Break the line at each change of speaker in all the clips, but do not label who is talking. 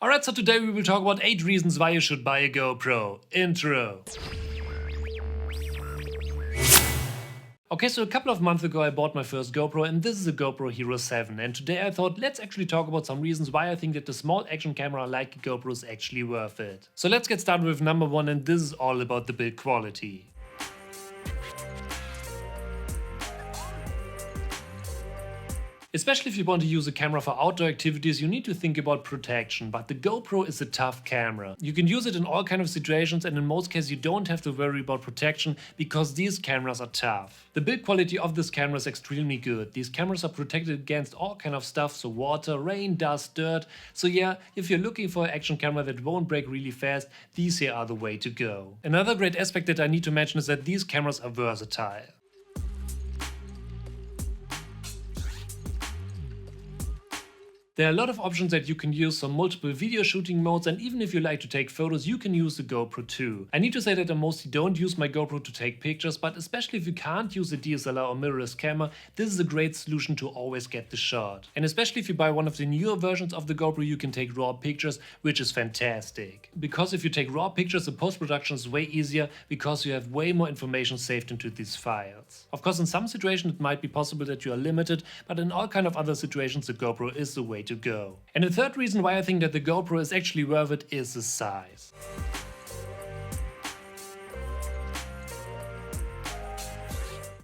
Alright, so today we will talk about 8 reasons why you should buy a GoPro. Intro. Okay, so a couple of months ago I bought my first GoPro and this is a GoPro Hero 7, and today I thought let's actually talk about some reasons why I think that the small action camera like a GoPro is actually worth it. So let's get started with number 1, and this is all about the build quality. Especially if you want to use a camera for outdoor activities, you need to think about protection, but the GoPro is a tough camera. You can use it in all kinds of situations, and in most cases you don't have to worry about protection because these cameras are tough. The build quality of this camera is extremely good. These cameras are protected against all kind of stuff, so water, rain, dust, dirt. So yeah, if you're looking for an action camera that won't break really fast, these here are the way to go. Another great aspect that I need to mention is that these cameras are versatile. There are a lot of options that you can use, so multiple video shooting modes, and even if you like to take photos, you can use the GoPro too. I need to say that I mostly don't use my GoPro to take pictures, but especially if you can't use a DSLR or mirrorless camera, this is a great solution to always get the shot. And especially if you buy one of the newer versions of the GoPro, you can take raw pictures, which is fantastic. Because if you take raw pictures, the post-production is way easier because you have way more information saved into these files. Of course, in some situations it might be possible that you are limited, but in all kind of other situations the GoPro is the way to go. And the third reason why I think that the GoPro is actually worth it is the size.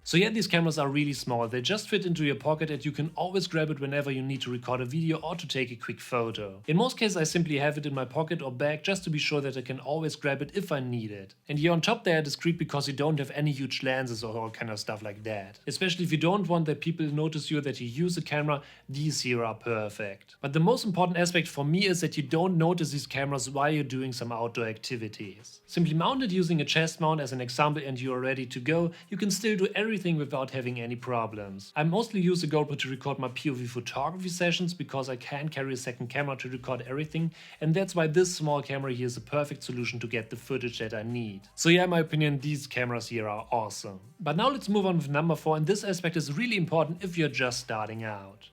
So yeah, these cameras are really small, they just fit into your pocket and you can always grab it whenever you need to record a video or to take a quick photo. In most cases I simply have it in my pocket or bag just to be sure that I can always grab it if I need it. And here on top they are discreet because you don't have any huge lenses or all kind of stuff like that. Especially if you don't want that people notice you that you use a camera, these here are perfect. But the most important aspect for me is that you don't notice these cameras while you're doing some outdoor activities. Simply mount it using a chest mount as an example and you are ready to go. You can still do everything without having any problems. I mostly use the GoPro to record my POV photography sessions because I can't carry a second camera to record everything, and that's why this small camera here is a perfect solution to get the footage that I need. So yeah, in my opinion, these cameras here are awesome. But now let's move on with number 4, and this aspect is really important if you're just starting out.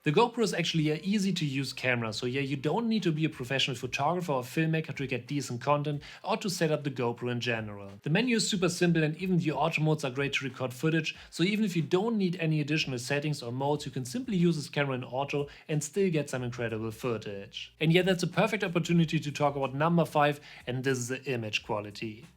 The GoPro is actually an easy to use camera, so yeah, you don't need to be a professional photographer or filmmaker to get decent content or to set up the GoPro in general. The menu is super simple and even the auto modes are great to record footage, so even if you don't need any additional settings or modes, you can simply use this camera in auto and still get some incredible footage. And yeah, that's a perfect opportunity to talk about number 5, and this is the image quality.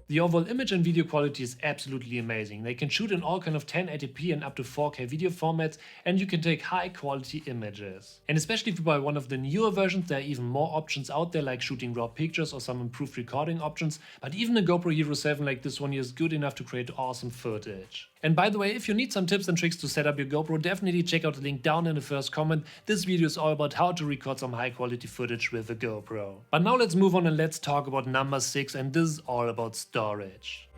The overall image and video quality is absolutely amazing. They can shoot in all kind of 1080p and up to 4K video formats, and you can take high quality images. And especially if you buy one of the newer versions, there are even more options out there like shooting raw pictures or some improved recording options, but even a GoPro Hero 7 like this one here is good enough to create awesome footage. And by the way, if you need some tips and tricks to set up your GoPro, definitely check out the link down in the first comment. This video is all about how to record some high quality footage with a GoPro. But now let's move on and let's talk about number 6, and this is all about storage.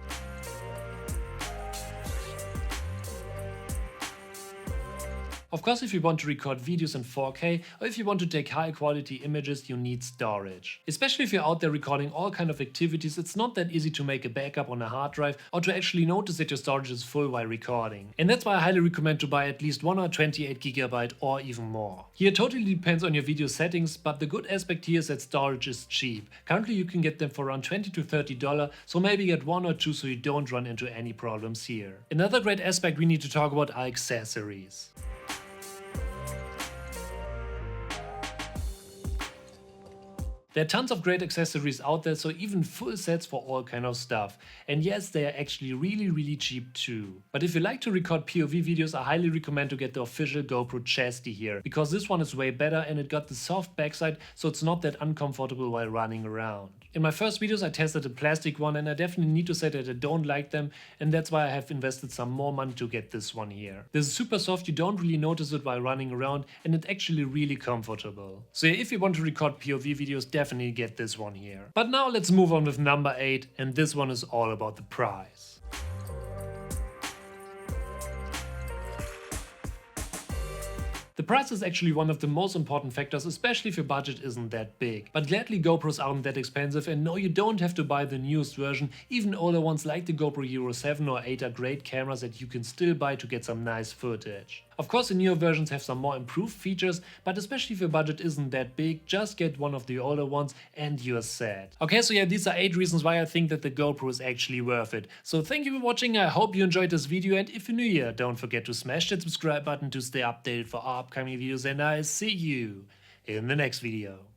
Of course, if you want to record videos in 4K or if you want to take high quality images, you need storage. Especially if you're out there recording all kind of activities, it's not that easy to make a backup on a hard drive or to actually notice that your storage is full while recording. And that's why I highly recommend to buy at least 1 or 28GB or even more. Here it totally depends on your video settings, but the good aspect here is that storage is cheap. Currently you can get them for around $20 to $30, so maybe get 1 or 2 so you don't run into any problems here. Another great aspect we need to talk about are accessories. There are tons of great accessories out there, so even full sets for all kind of stuff. And yes, they are actually really cheap too. But if you like to record POV videos, I highly recommend to get the official GoPro chassis here, because this one is way better and it got the soft backside, so it's not that uncomfortable while running around. In my first videos I tested a plastic one and I definitely need to say that I don't like them, and that's why I have invested some more money to get this one here. This is super soft, you don't really notice it while running around, and it's actually really comfortable. So yeah, if you want to record POV videos, definitely get this one here. But now let's move on with number 8, and this one is all about the price. The price is actually one of the most important factors, especially if your budget isn't that big. But gladly GoPros aren't that expensive, and no, you don't have to buy the newest version. Even older ones like the GoPro Hero 7 or 8 are great cameras that you can still buy to get some nice footage. Of course, the newer versions have some more improved features, but especially if your budget isn't that big, just get one of the older ones and you're set. Okay, so yeah, these are 8 reasons why I think that the GoPro is actually worth it. So thank you for watching, I hope you enjoyed this video, and if you're new here, don't forget to smash that subscribe button to stay updated for our upcoming videos, and I'll see you in the next video.